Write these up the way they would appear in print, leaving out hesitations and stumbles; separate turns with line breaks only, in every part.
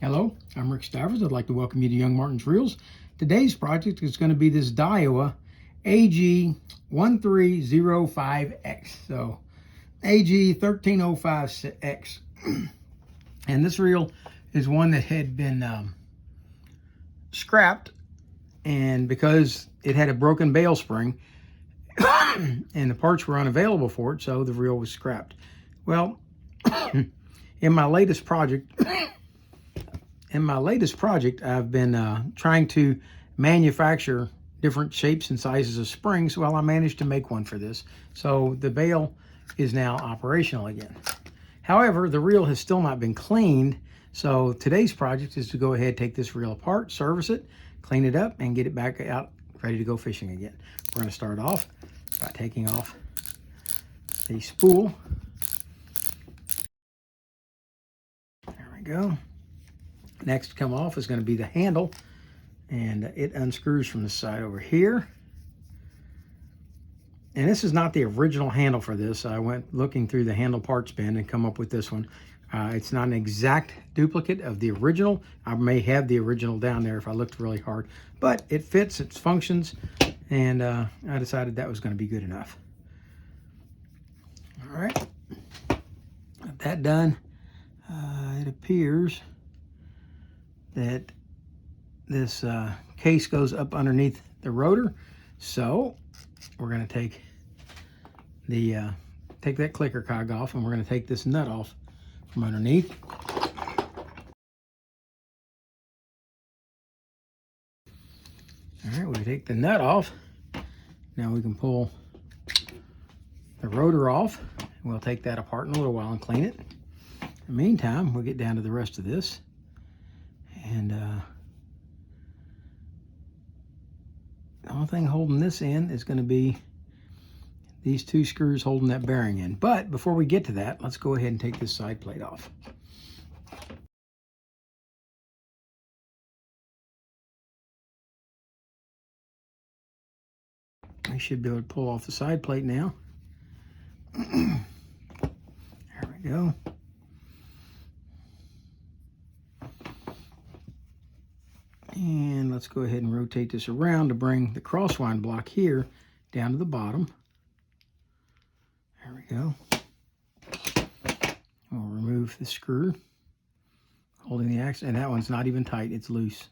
Hello, I'm Rick Stivers. I'd like to welcome you to YoungMartin'sReels. Today's project is going to be this Daiwa AG1305X. So AG1305X. And this reel is one that had been scrapped, and because it had a broken bail spring and the parts were unavailable for it, so the reel was scrapped. Well, in my latest project, I've been trying to manufacture different shapes and sizes of springs. Well, I managed to make one for this. So the bail is now operational again. However, the reel has still not been cleaned. So today's project is to go ahead, take this reel apart, service it, clean it up, and get it back out ready to go fishing again. We're going to start off by taking off the spool. There we go. Next to come off is going to be the handle, and it unscrews from the side over here. And this is not the original handle for this. I went looking through the handle parts bin and come up with this one. It's not an exact duplicate of the original. I may have the original down there if I looked really hard, but it fits, it functions, and I decided that was going to be good enough. All right, got that done. It appears that this case goes up underneath the rotor, so we're going to take that clicker cog off, and we're going to take this nut off from underneath. All right, we take the nut off. Now we can pull the rotor off. We'll take that apart in a little while and clean it. In the meantime, we'll get down to the rest of this. And the only thing holding this in is going to be these two screws holding that bearing in. But before we get to that, let's go ahead and take this side plate off. I should be able to pull off the side plate now. There we go. And let's go ahead and rotate this around to bring the crosswind block here down to the bottom. There we go. We'll remove the screw holding the axle, and that one's not even tight, it's loose.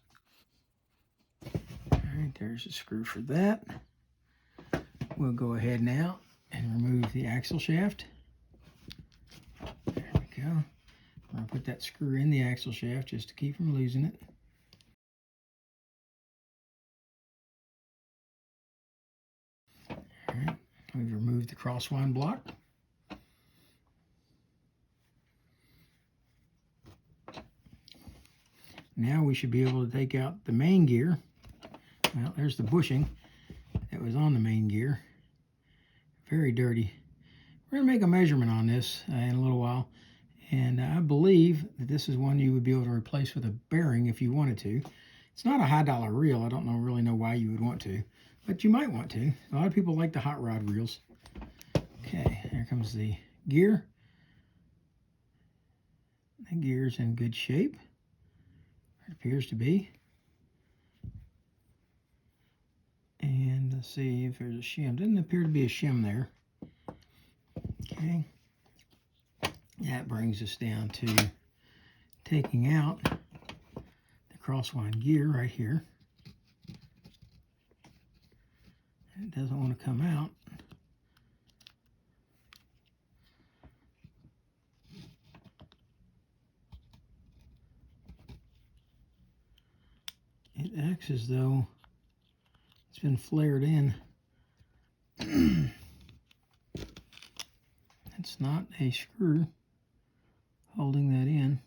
All right, there's the screw for that. We'll go ahead now and remove the axle shaft. There we go. I'm going to put that screw in the axle shaft just to keep from losing it. All right, we've removed the crosswind block. Now we should be able to take out the main gear. Well, there's the bushing that was on the main gear. Very dirty. We're going to make a measurement on this in a little while. And I believe that this is one you would be able to replace with a bearing if you wanted to. It's not a high-dollar reel. I don't really know why you would want to, but you might want to. A lot of people like the hot rod reels. Okay, there comes the gear. The gear's in good shape. It appears to be. And let's see if there's a shim. Doesn't appear to be a shim there. Okay. That brings us down to taking out the crosswind gear right here. It doesn't want to come out. It acts as though it's been flared in. It's not a screw holding that in.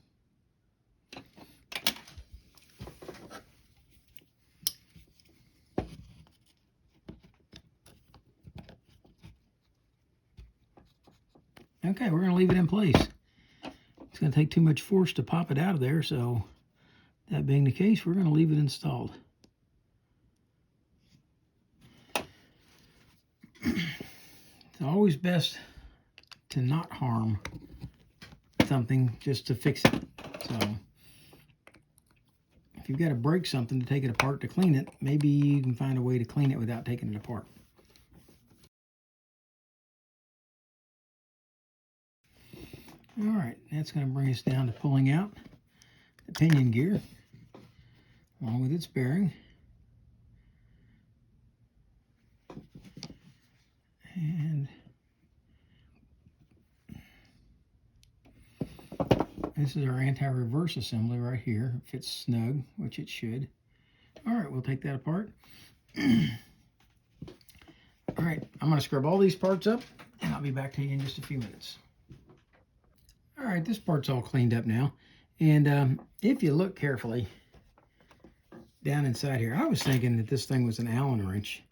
Okay, we're going to leave it in place. It's going to take too much force to pop it out of there, so that being the case, we're going to leave it installed. It's always best to not harm something just to fix it. So if you've got to break something to take it apart to clean it, maybe you can find a way to clean it without taking it apart. All right, that's going to bring us down to pulling out the pinion gear along with its bearing. And this is our anti-reverse assembly right here. It fits snug, which it should. All right, we'll take that apart. All right, I'm going to scrub all these parts up, and I'll be back to you in just a few minutes. All right, this part's all cleaned up now. And if you look carefully down inside here, I was thinking that this thing was an Allen wrench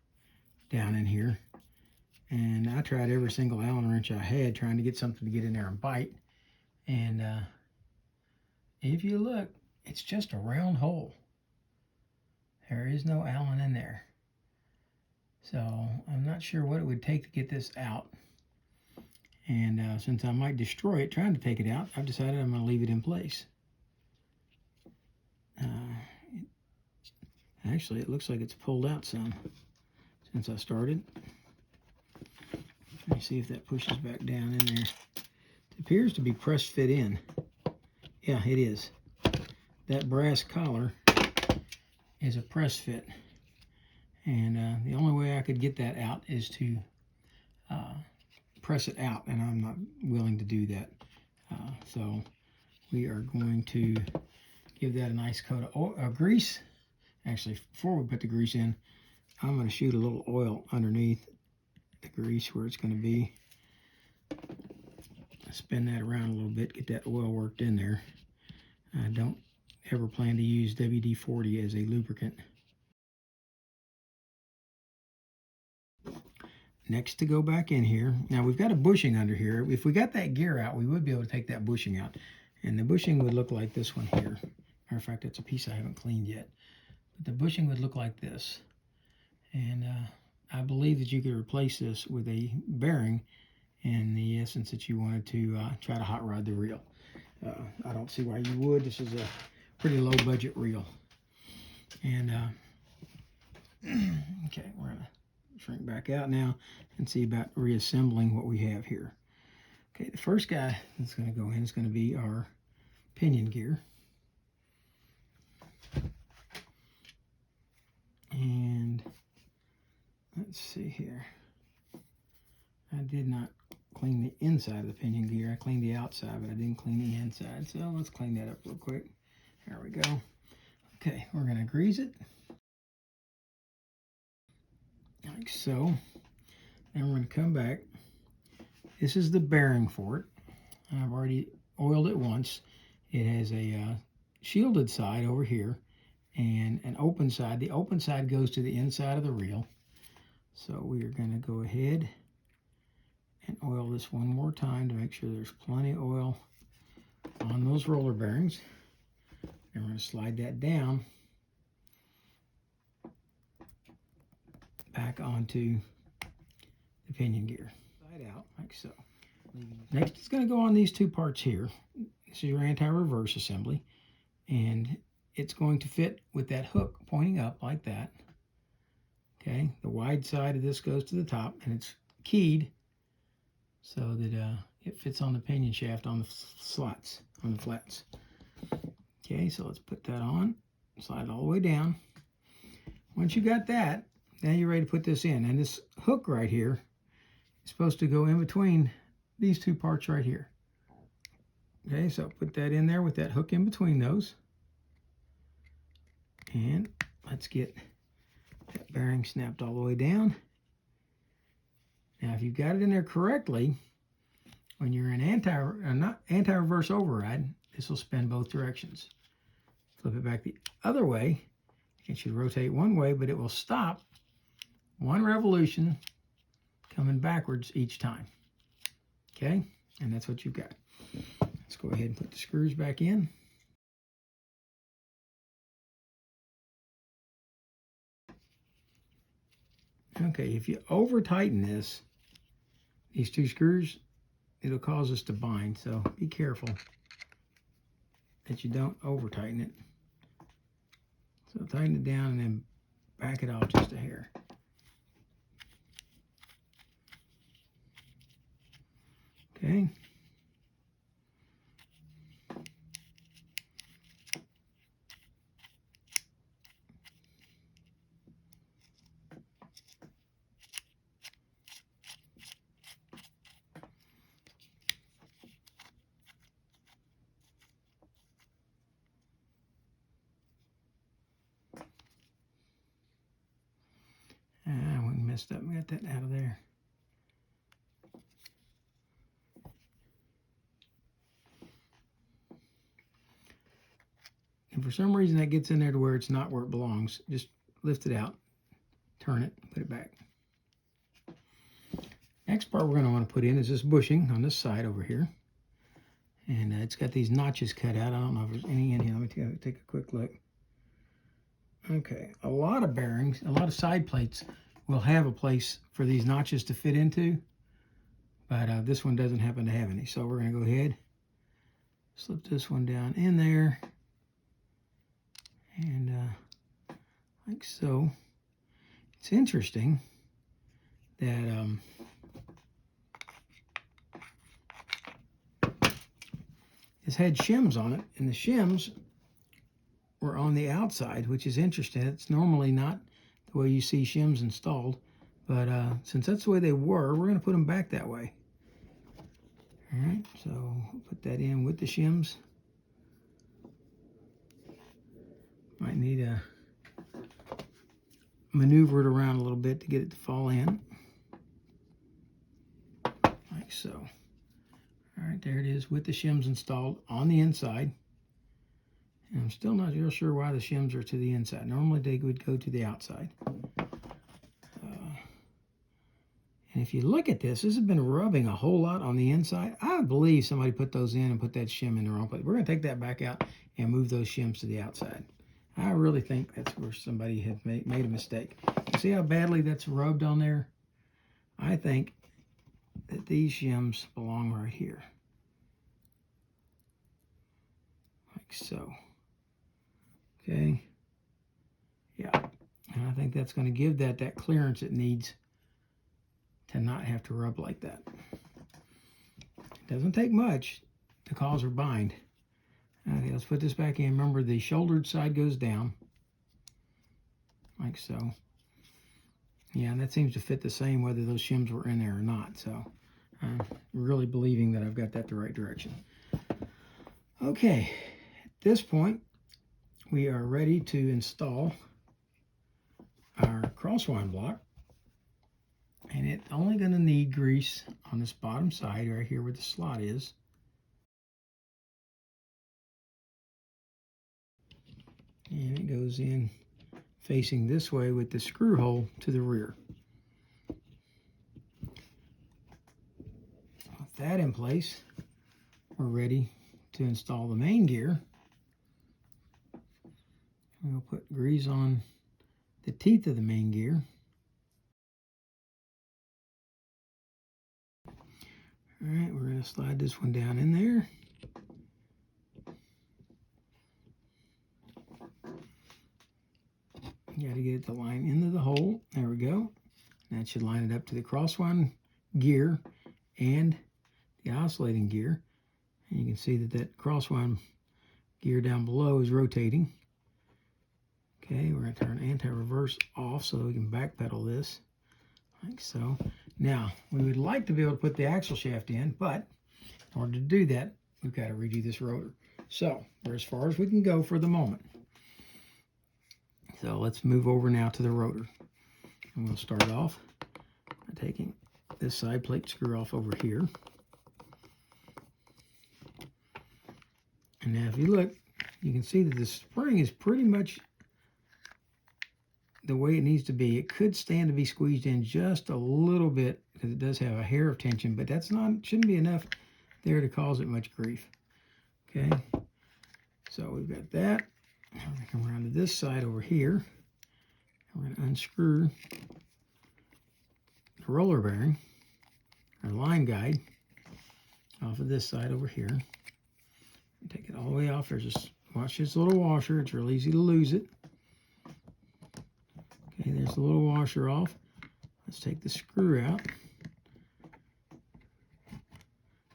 down in here. And I tried every single Allen wrench I had trying to get something to get in there and bite. And if you look, it's just a round hole. There is no Allen in there. So I'm not sure what it would take to get this out. And since I might destroy it trying to take it out, I've decided I'm going to leave it in place. Actually, it looks like it's pulled out some since I started. Let me see if that pushes back down in there. It appears to be pressed fit in. Yeah, it is. That brass collar is a press fit. And the only way I could get that out is to press it out, and I'm not willing to do that. So we are going to give that a nice coat of grease. Actually, before we put the grease in, I'm going to shoot a little oil underneath the grease where it's going to be. Spin that around a little bit, get that oil worked in there. I don't ever plan to use WD-40 as a lubricant. Next, to go back in here, now we've got a bushing under here. If we got that gear out, we would be able to take that bushing out. And the bushing would look like this one here. Matter of fact, it's a piece I haven't cleaned yet. But the bushing would look like this. And I believe that you could replace this with a bearing in the essence that you wanted to try to hot rod the reel. I don't see why you would. This is a pretty low budget reel. And okay, we're going to shrink back out now and see about reassembling what we have here. Okay, the first guy that's going to go in is going to be our pinion gear. And let's see here. I did not clean the inside of the pinion gear. I cleaned the outside, but I didn't clean the inside. So let's clean that up real quick. There we go. Okay, we're going to grease it. Like so. Then we're going to come back. This is the bearing for it. I've already oiled it once. It has a shielded side over here and an open side. The open side goes to the inside of the reel. So we are going to go ahead and oil this one more time to make sure there's plenty of oil on those roller bearings. And we're going to slide that down back onto the pinion gear. Side out, like so. Next, it's going to go on these two parts here. This is your anti-reverse assembly. And it's going to fit with that hook pointing up like that. Okay, the wide side of this goes to the top, and it's keyed so that it fits on the pinion shaft on the slots, on the flats. Okay, so let's put that on, slide it all the way down. Once you got that, now you're ready to put this in. And this hook right here is supposed to go in between these two parts right here. Okay, so put that in there with that hook in between those. And let's get that bearing snapped all the way down. Now, if you've got it in there correctly, when you're in anti-reverse override, this will spin both directions. Flip it back the other way. It should rotate one way, but it will stop one revolution coming backwards each time. Okay, and that's what you've got. Let's go ahead and put the screws back in. Okay, if you over tighten these two screws, it'll cause us to bind, so be careful that you don't over tighten it. So tighten it down and then back it off just a hair. Okay. We messed up. We got that out of there. And for some reason that gets in there to where it's not where it belongs. Just lift it out, turn it, put it back. Next part we're going to want to put in is this bushing on this side over here. And it's got these notches cut out. I don't know if there's any in here. Let me take a quick look. Okay, a lot of bearings, a lot of side plates will have a place for these notches to fit into, but this one doesn't happen to have any. So we're going to go ahead, slip this one down in there, and like so. It's interesting that this had shims on it, and the shims were on the outside, which is interesting. It's normally not the way you see shims installed, but since that's the way they were, we're going to put them back that way. All right, so we'll put that in with the shims. Might need to maneuver it around a little bit to get it to fall in, like so. All right, there it is with the shims installed on the inside. And I'm still not real sure why the shims are to the inside. Normally they would go to the outside. And if you look at this, this has been rubbing a whole lot on the inside. I believe somebody put those in and put that shim in the wrong place. We're going to take that back out and move those shims to the outside. I really think that's where somebody had made a mistake. See how badly that's rubbed on there? I think that these shims belong right here. Like so. Okay. Yeah. And I think that's going to give that clearance it needs to not have to rub like that. It doesn't take much to cause her bind. Okay, let's put this back in. Remember, the shouldered side goes down, like so. Yeah, and that seems to fit the same whether those shims were in there or not. So I'm really believing that I've got that the right direction. Okay, at this point, we are ready to install our crosswind block. And it's only going to need grease on this bottom side right here where the slot is. And it goes in facing this way with the screw hole to the rear. With that in place, we're ready to install the main gear. We'll put grease on the teeth of the main gear. All right, we're going to slide this one down in there. You got to get it to line into the hole. There we go. That should line it up to the crosswind gear and the oscillating gear. And you can see that crosswind gear down below is rotating. Okay, we're going to turn anti-reverse off so that we can backpedal this, like so. Now, we would like to be able to put the axle shaft in, but in order to do that, we've got to redo this rotor. So, we're as far as we can go for the moment. So, let's move over now to the rotor. And we'll start off by taking this side plate screw off over here. And now, if you look, you can see that the spring is pretty much the way it needs to be. It could stand to be squeezed in just a little bit because it does have a hair of tension, but that's shouldn't be enough there to cause it much grief. Okay, so we've got that. Now we're going to come around to this side over here. We're going to unscrew the roller bearing, our line guide, off of this side over here. Take it all the way off. Watch this little washer. It's real easy to lose it. this little washer off. Let's take the screw out.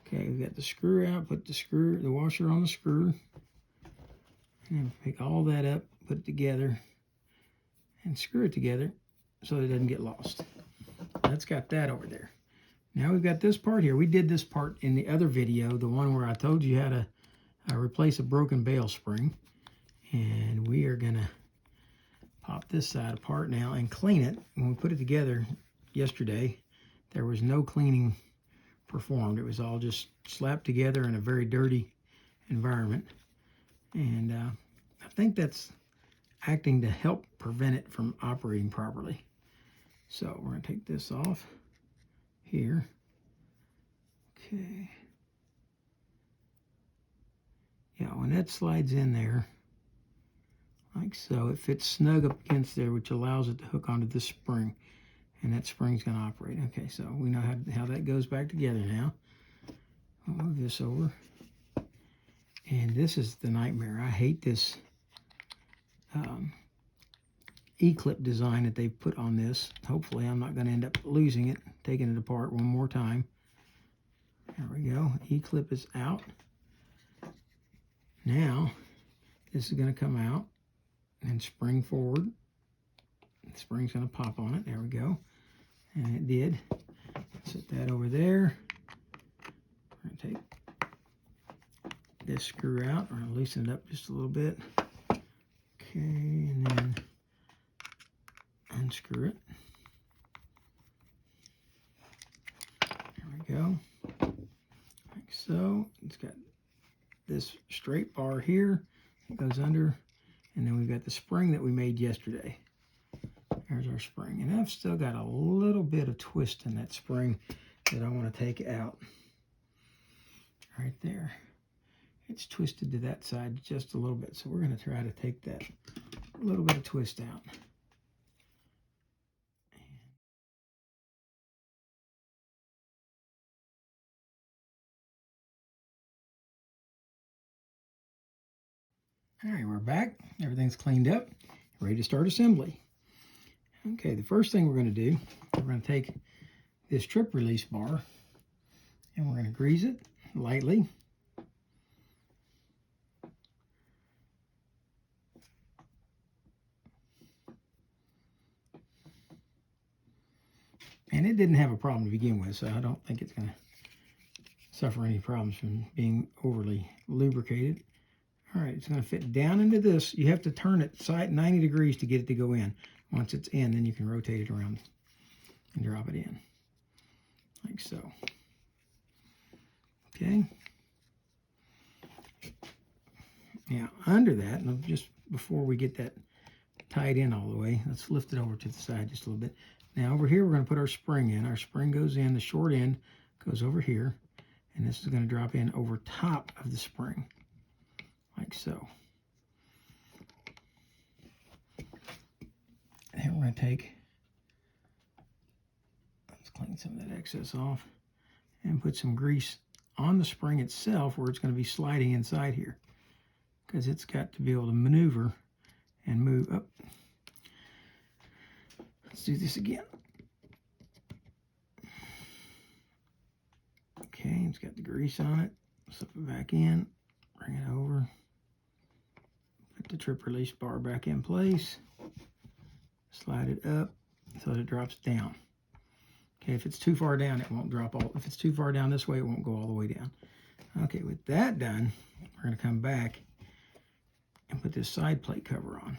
Okay, we've got the screw out, put the washer on the screw. And pick all that up, put it together, and screw it together so it doesn't get lost. That's got that over there. Now we've got this part here. We did this part in the other video, the one where I told you how to replace a broken bail spring. And we are gonna pop this side apart now and clean it. When we put it together yesterday, there was no cleaning performed. It was all just slapped together in a very dirty environment. And I think that's acting to help prevent it from operating properly. So we're going to take this off here. Okay. Yeah, when that slides in there, like so, it fits snug up against there, which allows it to hook onto this spring. And that spring's going to operate. Okay, so we know how that goes back together now. I'll move this over. And this is the nightmare. I hate this E-clip design that they put on this. Hopefully I'm not going to end up losing it, taking it apart one more time. There we go. E-clip is out. Now, this is going to come out and spring forward. The spring's going to pop on it. There we go. And it did. Set that over there. We're going to take this screw out. We're going to loosen it up just a little bit. Okay, and then unscrew it. There we go. Like so. It's got this straight bar here. It goes under. And then we've got the spring that we made yesterday. There's our spring. And I've still got a little bit of twist in that spring that I want to take out. Right there. It's twisted to that side just a little bit, so we're going to try to take that little bit of twist out. All right, we're back. Everything's cleaned up, ready to start assembly. Okay, the first thing we're going to do, we're going to take this trip release bar and we're going to grease it lightly. And it didn't have a problem to begin with, so I don't think it's going to suffer any problems from being overly lubricated. All right, it's going to fit down into this. You have to turn it 90 degrees to get it to go in. Once it's in, then you can rotate it around and drop it in, like so. Okay. Now, under that, and just before we get that tied in all the way, let's lift it over to the side just a little bit. Now, over here, we're going to put our spring in. Our spring goes in, the short end goes over here, and this is going to drop in over top of the spring, like so. And we're going to let's clean some of that excess off, and put some grease on the spring itself where it's going to be sliding inside here, because it's got to be able to maneuver and move up. Let's do this again. Okay, it's got the grease on it. Slip it back in, bring it over, put the trip release bar back in place, slide it up so that it drops down. Okay, if it's too far down, it won't drop all. If it's too far down this way, it won't go all the way down. Okay, with that done, we're going to come back and put this side plate cover on.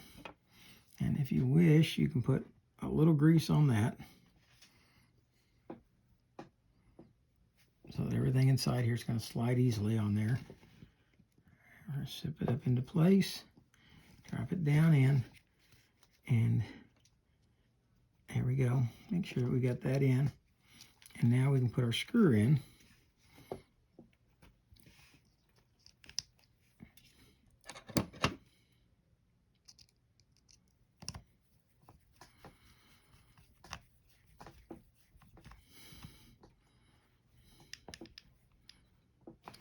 And if you wish, you can put a little grease on that so that everything inside here is going to slide easily on there. Or zip it up into place, drop it down in, and there we go. Make sure that we got that in. And now we can put our screw in.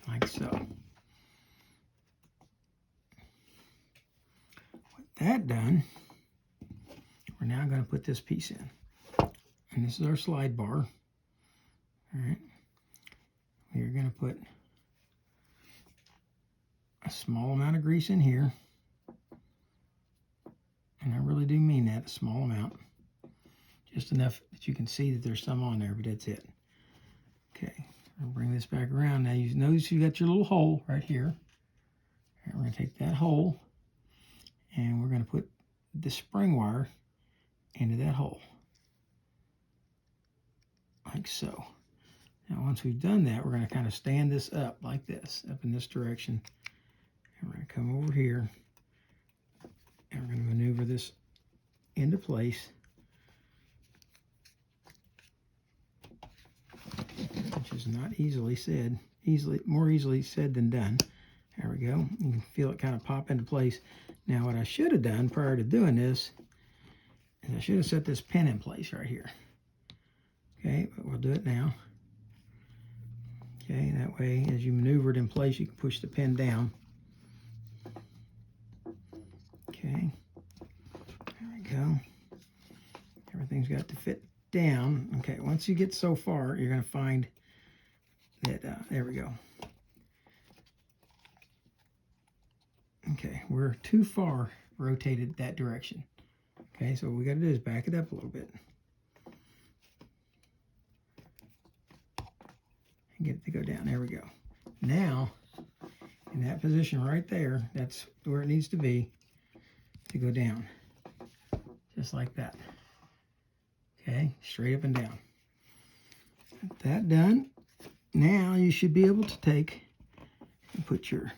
Like so. With that done, we're now going to put this piece in. And this is our slide bar. All right. We're going to put a small amount of grease in here. And I really do mean that, a small amount. Just enough that you can see that there's some on there, but that's it. Okay, I'll bring this back around. Now you notice you got your little hole right here. And we're going to take that hole and we're going to put the spring wire into that hole. Like so. Now once we've done that, we're going to kind of stand this up like this, up in this direction. And we're going to come over here and we're going to maneuver this into place. Which is not easily said, more easily said than done. There we go. You can feel it kind of pop into place. Now what I should have done prior to doing this is I should have set this pin in place right here. Okay, but we'll do it now. Okay, that way as you maneuver it in place, you can push the pin down. Okay, there we go. Everything's got to fit down. Okay, once you get so far, you're going to find that, there we go. Okay, we're too far rotated that direction. Okay, so what we got to do is back it up a little bit. And get it to go down. There we go. Now, in that position right there, that's where it needs to be to go down. Just like that. Okay, straight up and down. Got that done. Now you should be able to take and put your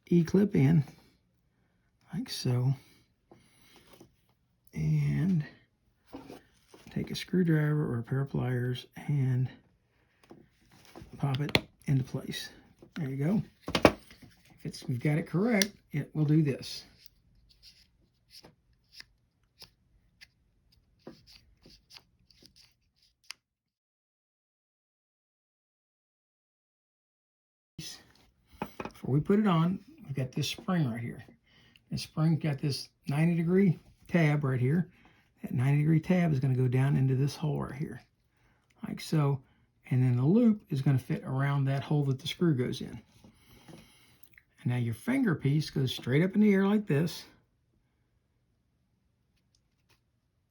E-clip in, like so. And take a screwdriver or a pair of pliers and pop it into place. There you go. If we've got it correct, it will do this. Before we put it on, we've got this spring right here. This spring got this 90-degree tab right here. That 90-degree tab is going to go down into this hole right here, like so. And then the loop is going to fit around that hole that the screw goes in. And now your finger piece goes straight up in the air like this.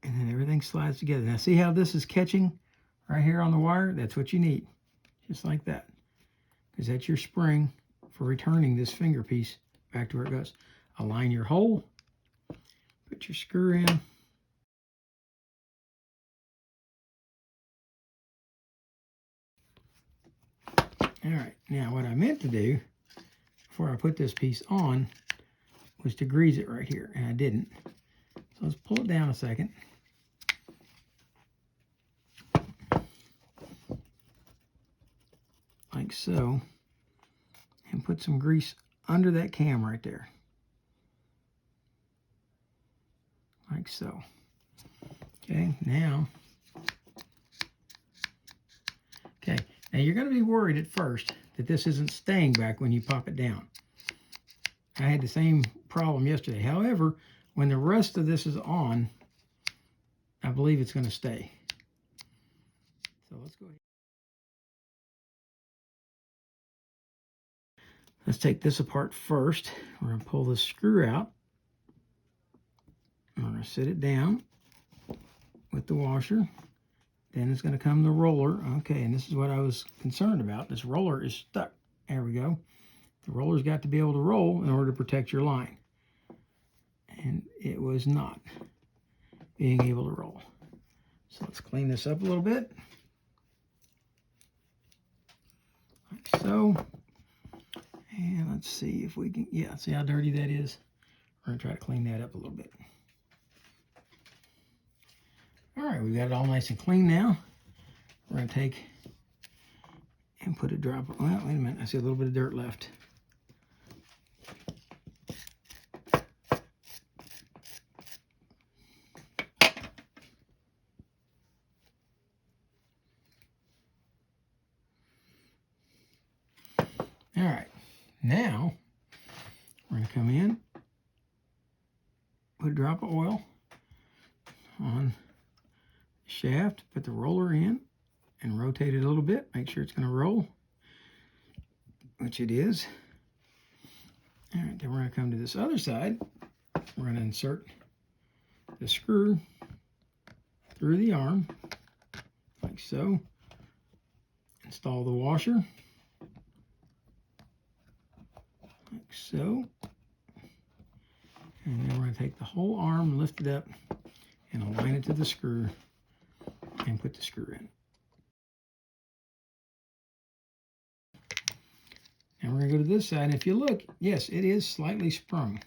And then everything slides together. Now see how this is catching right here on the wire? That's what you need. Just like that. Because that's your spring for returning this finger piece back to where it goes. Align your hole. Put your screw in. All right, now what I meant to do before I put this piece on was to grease it right here, and I didn't. So let's pull it down a second. Like so. And put some grease under that cam right there. Like so. Okay, now. Okay, now you're going to be worried at first that this isn't staying back when you pop it down. I had the same problem yesterday. However, when the rest of this is on, I believe it's going to stay. So let's go ahead. Let's take this apart first. We're going to pull this screw out. We're going to sit it down with the washer. Then it's going to come the roller. Okay, and this is what I was concerned about. This roller is stuck. There we go. The roller's got to be able to roll in order to protect your line. And it was not being able to roll. So let's clean this up a little bit. Like so. And let's see if we can, yeah, see how dirty that is? We're going to try to clean that up a little bit. All right, we've got it all nice and clean now. We're going to take and put a drop, well, wait a minute, I see a little bit of dirt left. All right, now we're going to come in, put a drop of oil on the shaft, put the roller in, and rotate it a little bit. Make sure it's going to roll, which it is. All right, then we're going to come to this other side. We're going to insert the screw through the arm, like so. Install the washer, like so. And then we're going to take the whole arm, lift it up, and align it to the screw, and put the screw in. And we're going to go to this side, and if you look, yes, it is slightly sprung.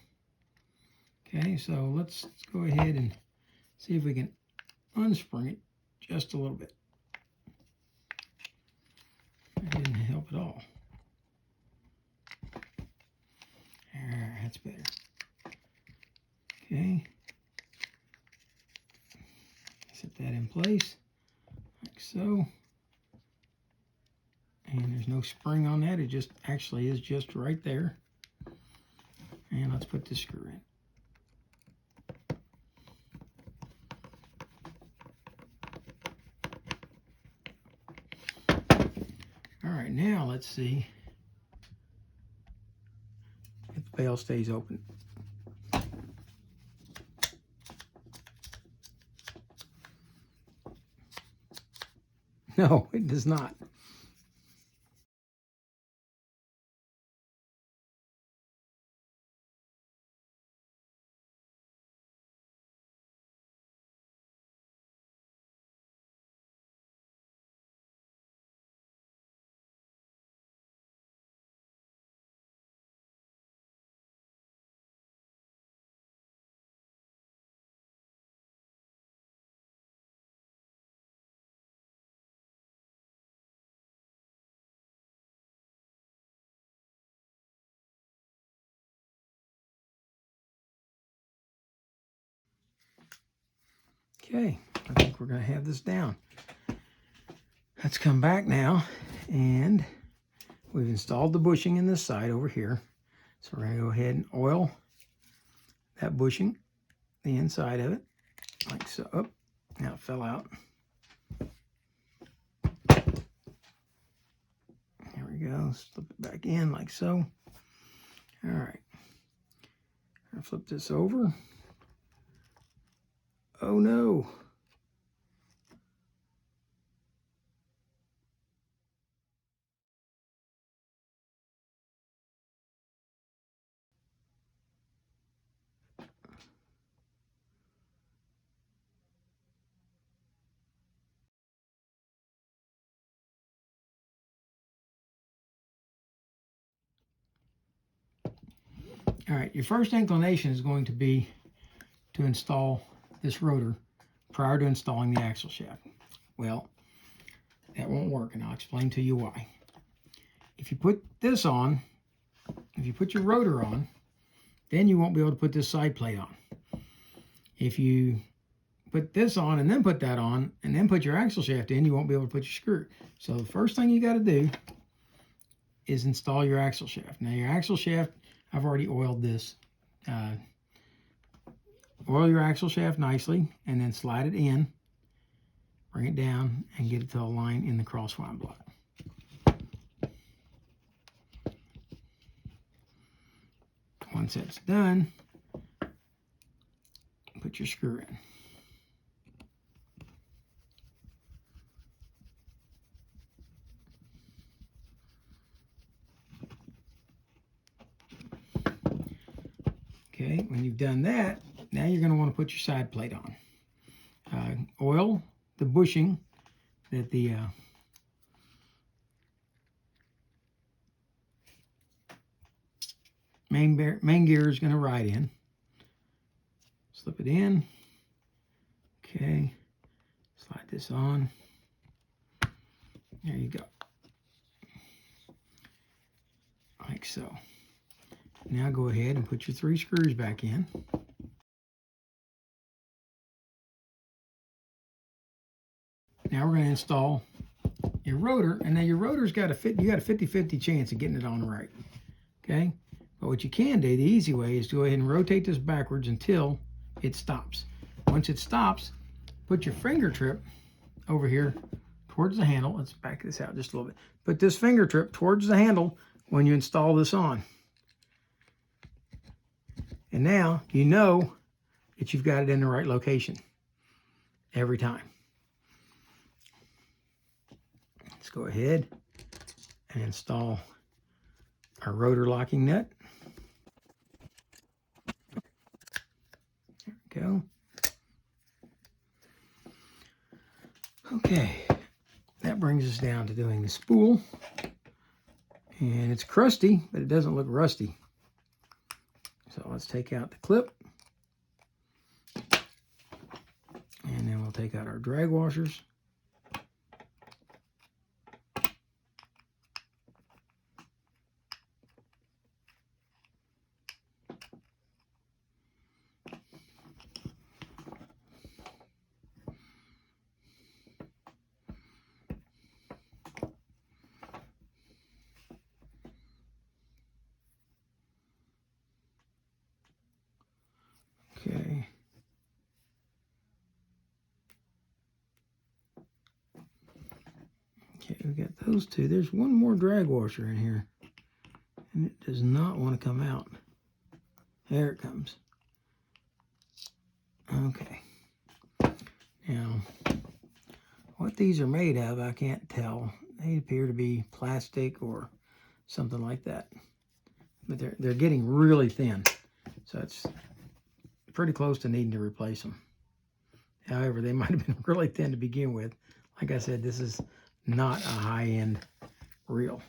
Okay, so let's go ahead and see if we can unspring it just a little bit. That didn't help at all. There, that's better. Okay. Set that in place, like so. And there's no spring on that. It just actually is just right there. And let's put this screw in. All right, now let's see if the bail stays open. No, it does not. Okay, I think we're going to have this down. Let's come back now, and we've installed the bushing in this side over here. So we're going to go ahead and oil that bushing, the inside of it, like so. Oh, now it fell out. There we go. Slip it back in like so. All right. I'll flip this over. Oh no. All right, your first inclination is going to be to install this rotor prior to installing the axle shaft. Well, that won't work, and I'll explain to you why. If you put this on, if you put your rotor on, then you won't be able to put this side plate on. If you put this on and then put that on and then put your axle shaft in, you won't be able to put your screw. So the first thing you got to do is install your axle shaft. Now your axle shaft, I've already oiled this. Oil your axle shaft nicely and then slide it in, bring it down, and get it to align in the crosswind block. Once that's done, put your screw in. Okay, when you've done that, now you're going to want to put your side plate on. Oil the bushing that the main gear is going to ride in. Slip it in. Okay, slide this on. There you go. Like so. Now go ahead and put your 3 screws back in. Now we're going to install your rotor, and now your rotor's got a 50-50 chance of getting it on right. Okay? But what you can do, the easy way, is to go ahead and rotate this backwards until it stops. Once it stops, put your finger trip over here towards the handle. Let's back this out just a little bit. Put this finger trip towards the handle when you install this on. And now you know that you've got it in the right location every time. Let's go ahead and install our rotor locking nut. There we go. Okay, that brings us down to doing the spool. And it's crusty, but it doesn't look rusty. So let's take out the clip. And then we'll take out our drag washers. Okay. Okay, we got those two. There's one more drag washer in here, and it does not want to come out. There it comes. Okay. Now, what these are made of, I can't tell. They appear to be plastic or something like that. But they're getting really thin. So it's pretty close to needing to replace them. However, they might have been really thin to begin with. Like I said, this is not a high-end reel.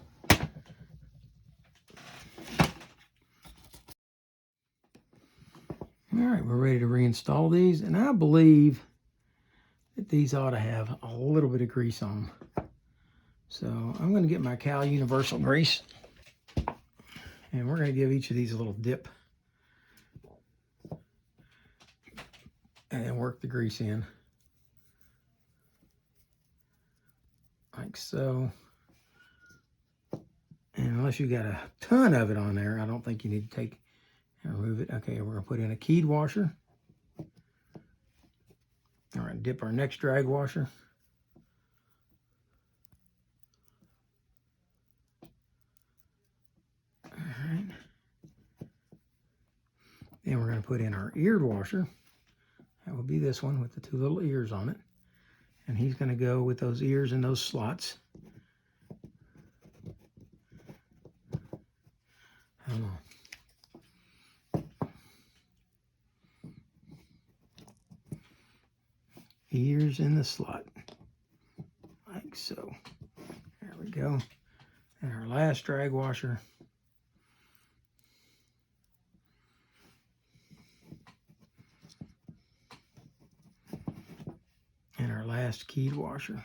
All right, we're ready to reinstall these, and I believe that these ought to have a little bit of grease on them. So I'm going to get my Cal Universal grease, and we're going to give each of these a little dip, and then work the grease in, like so. And unless you got a ton of it on there, I don't think you need to take and remove it. Okay, we're going to put in a keyed washer. All right, dip our next drag washer. All right. Then we're going to put in our eared washer. That will be this one with the two little ears on it. And he's going to go with those ears in those slots. Hold on. Ears in the slot, like so. There we go. And our last drag washer. And our last keyed washer.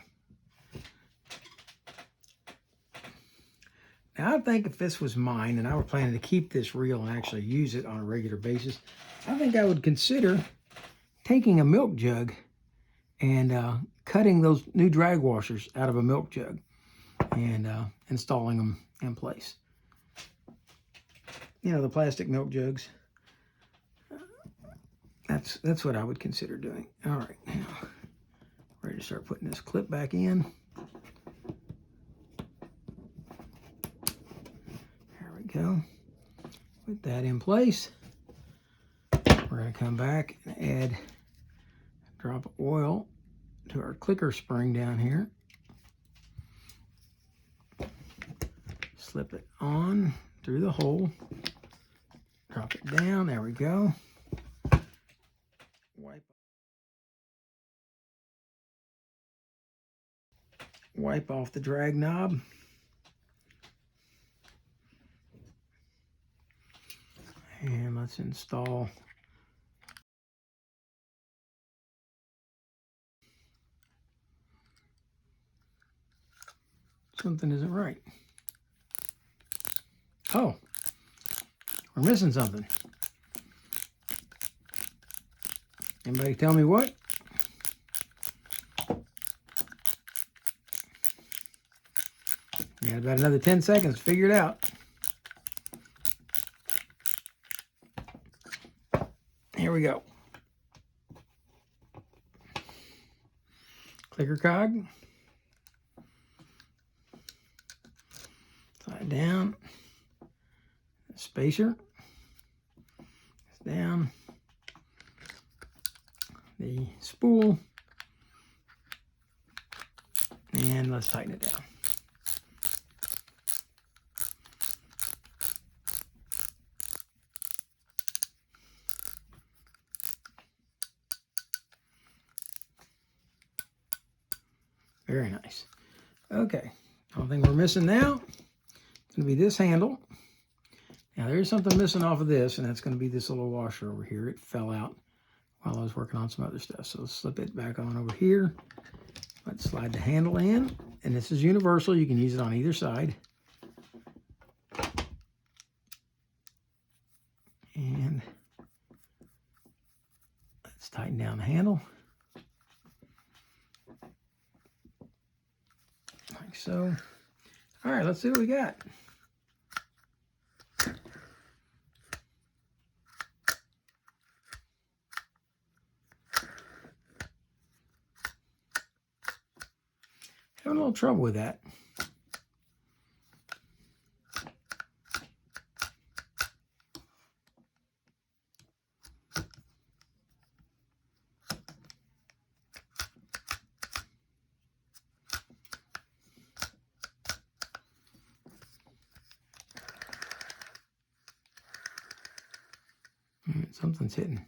Now I think if this was mine and I were planning to keep this reel and actually use it on a regular basis, I think I would consider taking a milk jug and cutting those new drag washers out of a milk jug and installing them in place. You know, the plastic milk jugs. That's what I would consider doing. All right, now ready to start putting this clip back in. There we go. With that in place, we're going to come back and add a drop of oil to our clicker spring down here. Slip it on through the hole. Drop it down. There we go. Wipe off the drag knob. And let's install something isn't right. Oh, we're missing something. Anybody tell me what? You got about another 10 seconds to figure it out. Here we go. clicker cog. Slide down. Spacer. Down. The spool. And let's tighten it down. Very nice. Okay, only thing we're missing now is going to be this handle. Now there's something missing off of this, and that's going to be this little washer over here. It fell out while I was working on some other stuff. So let's slip it back on over here. Let's slide the handle in, and this is universal. You can use it on either side. And let's tighten down the handle. Like so. All right, let's see what we got. Having a little trouble with that. Something's hitting.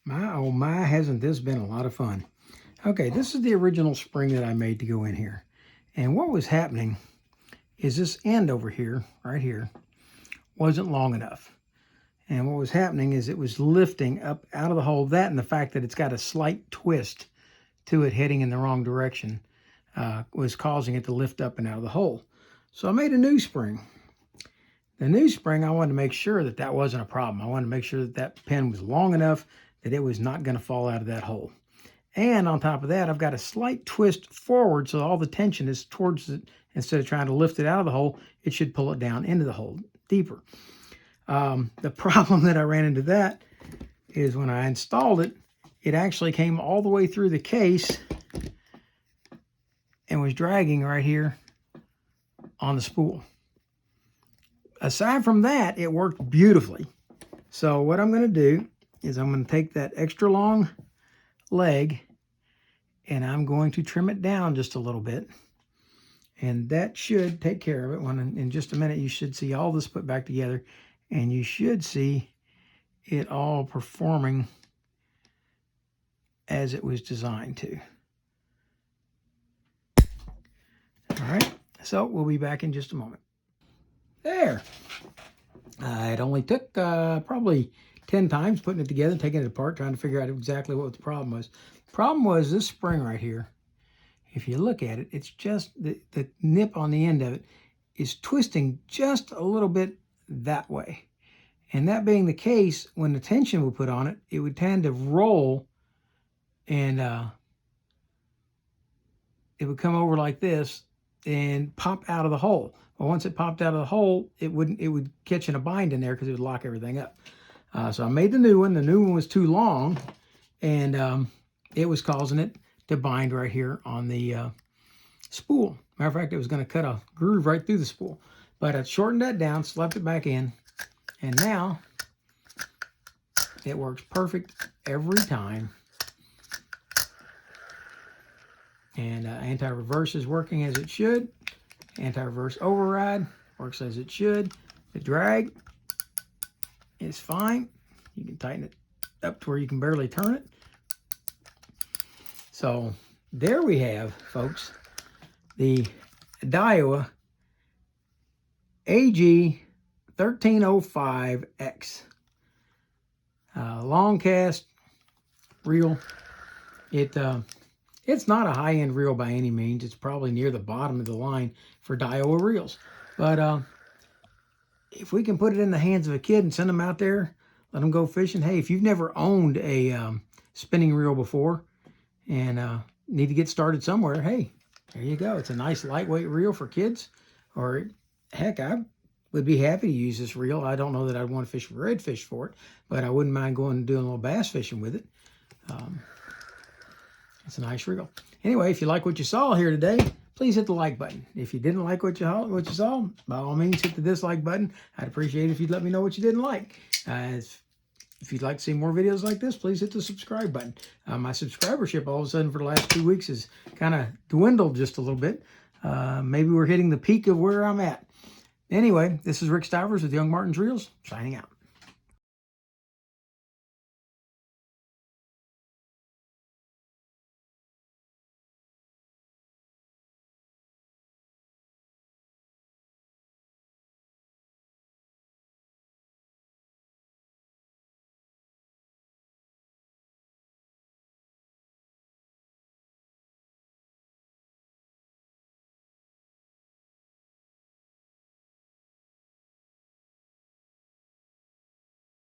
My, oh my, hasn't this been a lot of fun. Okay, this is the original spring that I made to go in here. And what was happening is this end over here, right here, wasn't long enough. And what was happening is it was lifting up out of the hole. That and the fact that it's got a slight twist to it heading in the wrong direction was causing it to lift up and out of the hole. So I made a new spring. The new spring, I wanted to make sure that that wasn't a problem. I wanted to make sure that that pin was long enough that it was not going to fall out of that hole. And on top of that, I've got a slight twist forward, so all the tension is towards it. Instead of trying to lift it out of the hole, it should pull it down into the hole deeper. The problem that I ran into that is when I installed it, it actually came all the way through the case and was dragging right here on the spool. Aside from that, it worked beautifully. So what I'm going to do is I'm going to take that extra long leg and I'm going to trim it down just a little bit. And that should take care of it. When in just a minute, you should see all this put back together and you should see it all performing as it was designed to. All right, so we'll be back in just a moment. There. It only took probably 10 times putting it together, taking it apart, trying to figure out exactly what the problem was. The problem was this spring right here. If you look at it, it's just the nip on the end of it is twisting just a little bit that way. And that being the case, when the tension would put on it, it would tend to roll and it would come over like this and pop out of the hole. But once it popped out of the hole, it would catch in a bind in there because it would lock everything up. So I made the new one. The new one was too long, and it was causing it to bind right here on the spool. Matter of fact, it was going to cut a groove right through the spool. But I shortened that down, slapped it back in, and now it works perfect every time. And anti-reverse is working as it should. Anti-reverse override works as it should. The drag is fine. You can tighten it up to where you can barely turn it. So there we have, folks, the Daiwa AG1305X. Long cast reel. It's not a high-end reel by any means. It's probably near the bottom of the line for Daiwa reels. But if we can put it in the hands of a kid and send them out there, let them go fishing. Hey, if you've never owned a spinning reel before and need to get started somewhere, hey, there you go. It's a nice lightweight reel for kids. Or heck, I would be happy to use this reel. I don't know that I'd want to fish redfish for it, but I wouldn't mind going and doing a little bass fishing with it. It's a nice reel. Anyway, if you like what you saw here today, please hit the like button. If you didn't like what you saw, by all means, hit the dislike button. I'd appreciate it if you'd let me know what you didn't like. If you'd like to see more videos like this, please hit the subscribe button. My subscribership all of a sudden for the last 2 weeks has kind of dwindled just a little bit. Maybe we're hitting the peak of where I'm at. Anyway, this is Rick Stivers with Young Martin's Reels, signing out.